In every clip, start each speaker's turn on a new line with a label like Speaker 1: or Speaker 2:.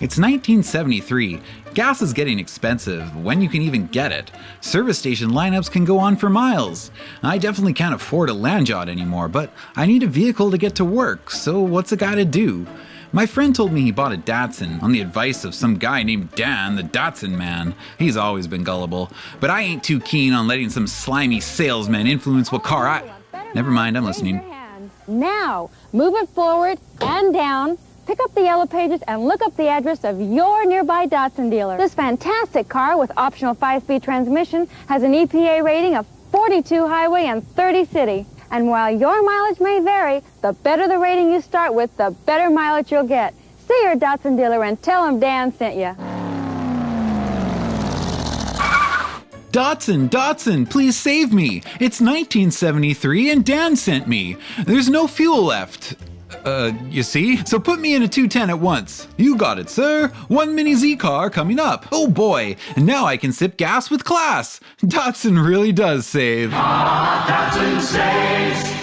Speaker 1: It's 1973. Gas is getting expensive, when you can even get it. Service station lineups can go on for miles. I definitely can't afford a land yacht anymore, but I need a vehicle to get to work, so what's a guy to do? My friend told me he bought a Datsun on the advice of some guy named Dan, the Datsun man. He's always been gullible, but I ain't too keen on letting some slimy salesman influence what car I... Never mind, I'm listening.
Speaker 2: Now, move it forward and down. Pick up the yellow pages and look up the address of your nearby Datsun dealer. This fantastic car with optional 5-speed transmission has an EPA rating of 42 highway and 30 city. And while your mileage may vary, the better the rating you start with, the better mileage you'll get. See your Datsun dealer and tell him Dan sent you.
Speaker 1: Datsun, please save me. It's 1973 and Dan sent me. There's no fuel left. You see? So put me in a 210 at once. You got it, sir. One mini Z car coming up. Oh boy, now I can sip gas with class. Datsun really does save.
Speaker 3: Datsun saves.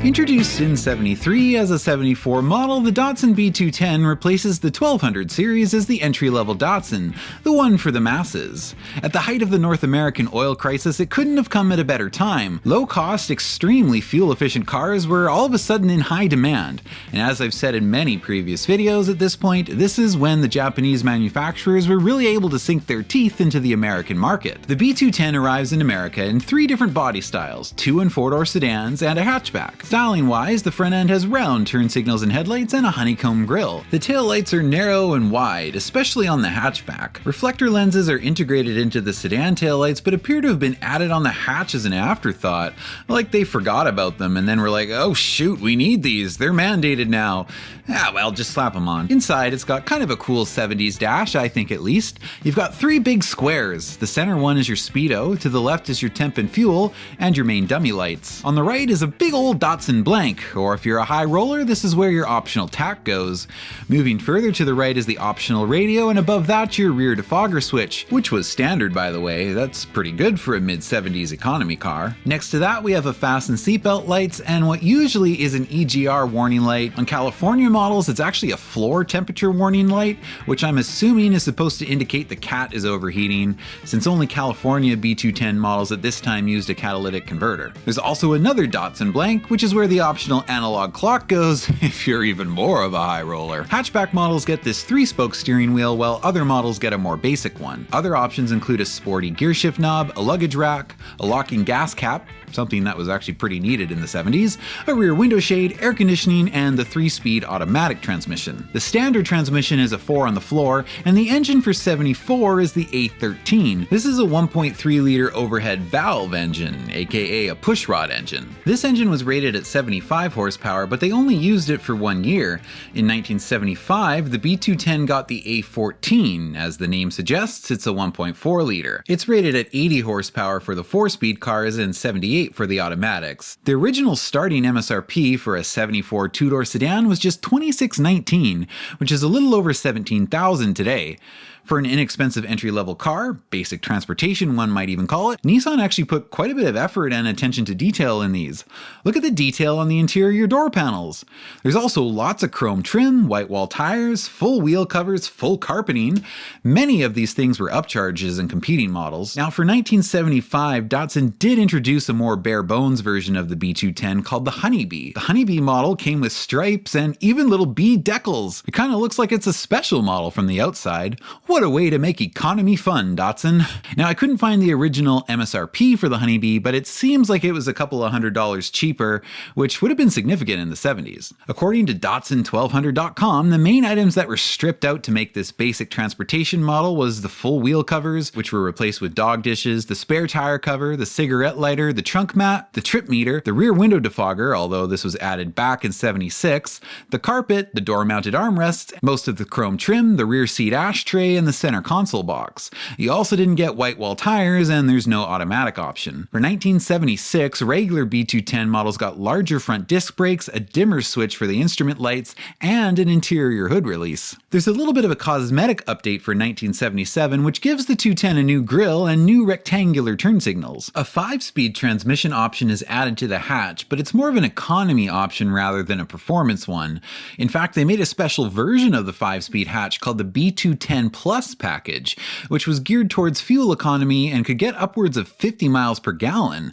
Speaker 1: Introduced in 73 as a 74 model, the Datsun B210 replaces the 1200 series as the entry-level Datsun, the one for the masses. At the height of the North American oil crisis, it couldn't have come at a better time. Low-cost, extremely fuel-efficient cars were all of a sudden in high demand, and as I've said in many previous videos at this point, this is when the Japanese manufacturers were really able to sink their teeth into the American market. The B210 arrives in America in 3 different body styles, 2- and 4-door sedans, and a hatchback. Styling-wise, the front end has round turn signals and headlights and a honeycomb grille. The taillights are narrow and wide, especially on the hatchback. Reflector lenses are integrated into the sedan taillights but appear to have been added on the hatch as an afterthought, like they forgot about them and then were like, oh shoot, we need these, they're mandated now. Well, just slap them on. Inside, it's got kind of a cool 70s dash, I think at least. You've got 3 big squares. The center one is your speedo, to the left is your temp and fuel, and your main dummy lights. On the right is a big old Datsun blank, or if you're a high roller, this is where your optional tack goes. Moving further to the right is the optional radio, and above that your rear defogger switch, which was standard by the way. That's pretty good for a mid-70s economy car. Next to that we have a fasten seatbelt lights and what usually is an EGR warning light. On California models it's actually a floor temperature warning light, which I'm assuming is supposed to indicate the cat is overheating, since only California B210 models at this time used a catalytic converter. There's also another Datsun blank, which is where the optional analog clock goes if you're even more of a high roller. Hatchback models get this 3-spoke steering wheel while other models get a more basic one. Other options include a sporty gear shift knob, a luggage rack, a locking gas cap, something that was actually pretty needed in the 70s, a rear window shade, air conditioning, and the 3-speed automatic transmission. The standard transmission is a 4 on the floor, and the engine for 74 is the A13. This is a 1.3-liter overhead valve engine, aka a pushrod engine. This engine was rated at 75 horsepower, but they only used it for 1 year. In 1975, the B210 got the A14. As the name suggests, it's a 1.4-liter. It's rated at 80 horsepower for the 4-speed cars and 78 for the automatics. The original starting MSRP for a 74 2-door sedan was just $26,900, which is a little over $17,000 today. For an inexpensive entry-level car, basic transportation one might even call it, Nissan actually put quite a bit of effort and attention to detail in these. Look at the detail on the interior door panels. There's also lots of chrome trim, white wall tires, full wheel covers, full carpeting. Many of these things were upcharges in competing models. Now for 1975, Datsun did introduce a more bare bones version of the B210 called the Honeybee. The Honeybee model came with stripes and even little bee decals. It kind of looks like it's a special model from the outside. What a way to make economy fun, Datsun. Now I couldn't find the original MSRP for the Honeybee, but it seems like it was a couple of $100 cheaper, which would have been significant in the 70s. According to Datsun1200.com, the main items that were stripped out to make this basic transportation model was the full wheel covers, which were replaced with dog dishes, the spare tire cover, the cigarette lighter, the trunk mat, the trip meter, the rear window defogger, although this was added back in 76, the carpet, the door mounted armrests, most of the chrome trim, the rear seat ashtray, and and the center console box. You also didn't get white wall tires, and there's no automatic option. For 1976, regular B210 models got larger front disc brakes, a dimmer switch for the instrument lights, and an interior hood release. There's a little bit of a cosmetic update for 1977, which gives the 210 a new grille and new rectangular turn signals. A 5-speed transmission option is added to the hatch, but it's more of an economy option rather than a performance one. In fact, they made a special version of the 5-speed hatch called the B210 Plus package, which was geared towards fuel economy and could get upwards of 50 miles per gallon.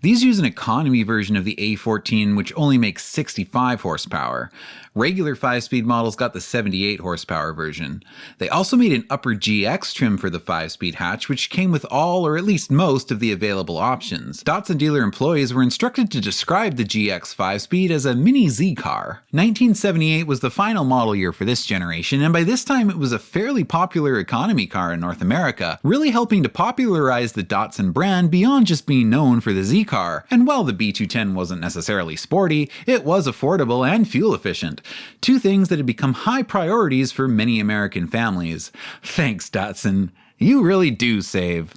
Speaker 1: These use an economy version of the A14, which only makes 65 horsepower. Regular 5-speed models got the 78 horsepower version. They also made an upper GX trim for the 5-speed hatch, which came with all or at least most of the available options. Datsun dealer employees were instructed to describe the GX 5-speed as a mini Z car. 1978 was the final model year for this generation, and by this time it was a fairly popular economy car in North America, really helping to popularize the Datsun brand beyond just being known for the Z car. And while the B210 wasn't necessarily sporty, it was affordable and fuel efficient. Two things that had become high priorities for many American families. Thanks, Datsun. You really do save.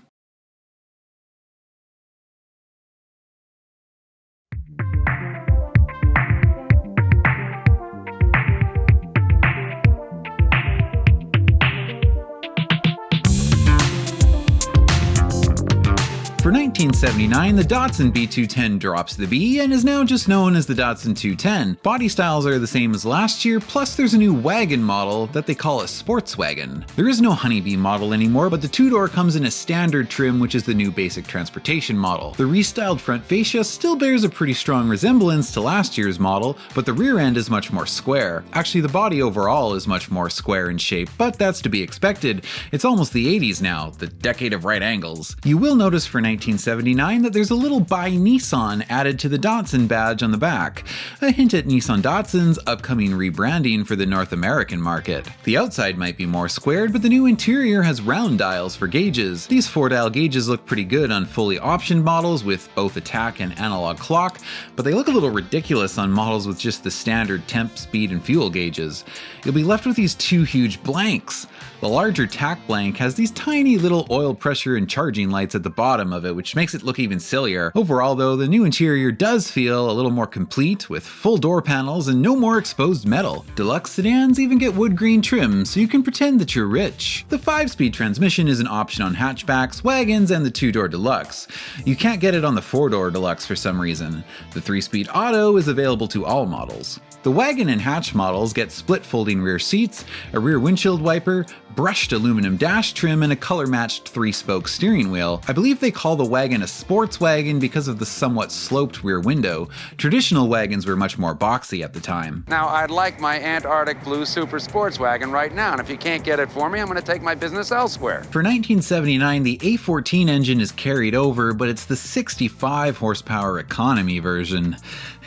Speaker 1: For 1979, the Datsun B210 drops the B and is now just known as the Datsun 210. Body styles are the same as last year, plus there's a new wagon model that they call a sports wagon. There is no honeybee model anymore, but the two-door comes in a standard trim, which is the new basic transportation model. The restyled front fascia still bears a pretty strong resemblance to last year's model, but the rear end is much more square. Actually, the body overall is much more square in shape, but that's to be expected. It's almost the 80s now, the decade of right angles. You will notice for 1979 that there's a little by Nissan added to the Datsun badge on the back, a hint at Nissan Datsun's upcoming rebranding for the North American market. The outside might be more squared, but the new interior has round dials for gauges. These 4-dial gauges look pretty good on fully optioned models with both a tach and analog clock, but they look a little ridiculous on models with just the standard temp, speed, and fuel gauges. You'll be left with these two huge blanks. The larger tach blank has these tiny little oil pressure and charging lights at the bottom of it, which makes it look even sillier. Overall though, the new interior does feel a little more complete, with full door panels and no more exposed metal. Deluxe sedans even get wood grain trim, so you can pretend that you're rich. The 5-speed transmission is an option on hatchbacks, wagons, and the 2-door Deluxe. You can't get it on the 4-door Deluxe for some reason. The 3-speed auto is available to all models. The wagon and hatch models get split folding rear seats, a rear windshield wiper, brushed aluminum dash trim, and a color-matched 3-spoke steering wheel. I believe they call the wagon a sports wagon because of the somewhat sloped rear window. Traditional wagons were much more boxy at the time.
Speaker 4: Now, I'd like my Antarctic Blue Super Sports Wagon right now, and if you can't get it for me, I'm going to take my business elsewhere.
Speaker 1: For 1979, the A14 engine is carried over, but it's the 65 horsepower economy version.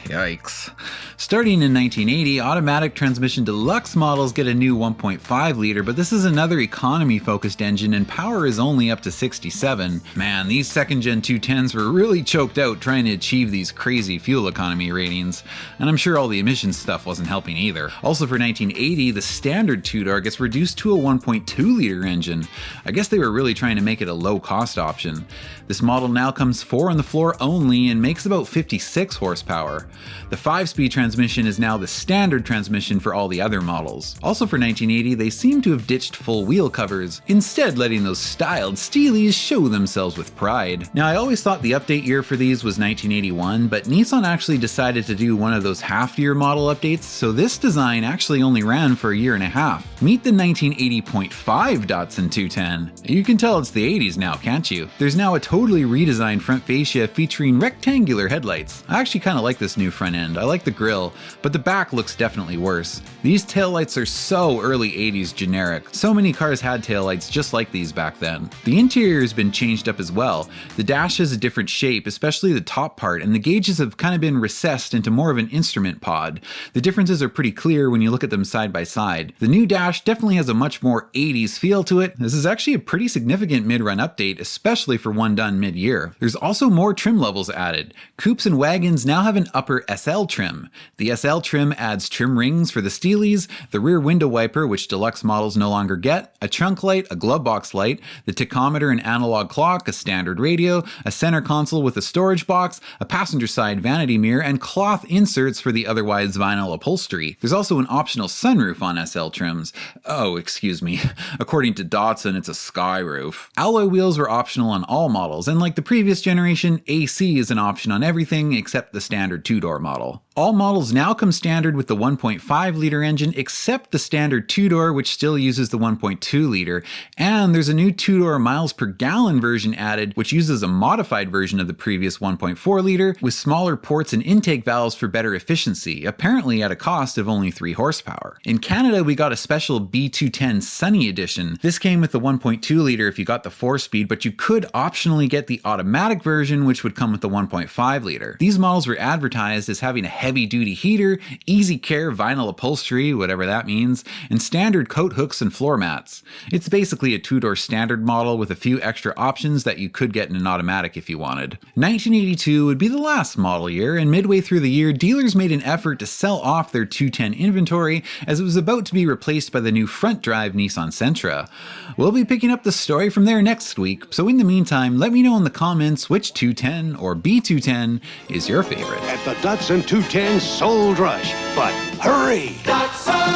Speaker 1: Yikes. Starting in 1980, automatic transmission deluxe models get a new 1.5 liter, but this is another economy-focused engine and power is only up to 67. Man, these second-gen 210s were really choked out trying to achieve these crazy fuel economy ratings, and I'm sure all the emissions stuff wasn't helping either. Also for 1980, the standard two-door gets reduced to a 1.2 liter engine. I guess they were really trying to make it a low-cost option. This model now comes 4 on the floor only and makes about 56 horsepower. The 5-speed transmission is now the standard transmission for all the other models. Also for 1980, they seem to have ditched full wheel covers, instead letting those styled steelies show themselves with pride. Now I always thought the update year for these was 1981, but Nissan actually decided to do one of those half-year model updates, so this design actually only ran for a year and a half. Meet the 1980.5 Datsun 210. You can tell it's the 80s now, can't you? There's now a totally redesigned front fascia featuring rectangular headlights. I actually kind of like this new front end. I like the grille, but the back looks definitely worse. These taillights are so early 80s generic. So many cars had taillights just like these back then. The interior has been changed up as well. The dash has a different shape, especially the top part, and the gauges have kind of been recessed into more of an instrument pod. The differences are pretty clear when you look at them side by side. The new dash definitely has a much more 80s feel to it. This is actually a pretty significant mid-run update, especially for one done mid-year. There's also more trim levels added. Coupes and wagons now have an upper upper SL trim. The SL trim adds trim rings for the steelies, the rear window wiper, which deluxe models no longer get, a trunk light, a glove box light, the tachometer and analog clock, a standard radio, a center console with a storage box, a passenger side vanity mirror, and cloth inserts for the otherwise vinyl upholstery. There's also an optional sunroof on SL trims. Oh, excuse me. According to Datsun, it's a sky roof. Alloy wheels were optional on all models, and like the previous generation, AC is an option on everything except the standard two-door model. All models now come standard with the 1.5-liter engine except the standard two-door, which still uses the 1.2-liter, and there's a new two-door miles per gallon version added, which uses a modified version of the previous 1.4-liter with smaller ports and intake valves for better efficiency, apparently at a cost of only 3 horsepower. In Canada, we got a special B210 Sunny Edition. This came with the 1.2-liter if you got the 4-speed, but you could optionally get the automatic version, which would come with the 1.5-liter. These models were advertised as having a heavy-duty heater, easy care vinyl upholstery, whatever that means, and standard coat hooks and floor mats. It's basically a two-door standard model with a few extra options that you could get in an automatic if you wanted. 1982 would be the last model year, and midway through the year, dealers made an effort to sell off their 210 inventory as it was about to be replaced by the new front-drive Nissan Sentra. We'll be picking up the story from there next week, so in the meantime, let me know in the comments which 210 or B210 is your favorite.
Speaker 5: At the Datsun 210 Sold Rush, but hurry!
Speaker 3: Datsun!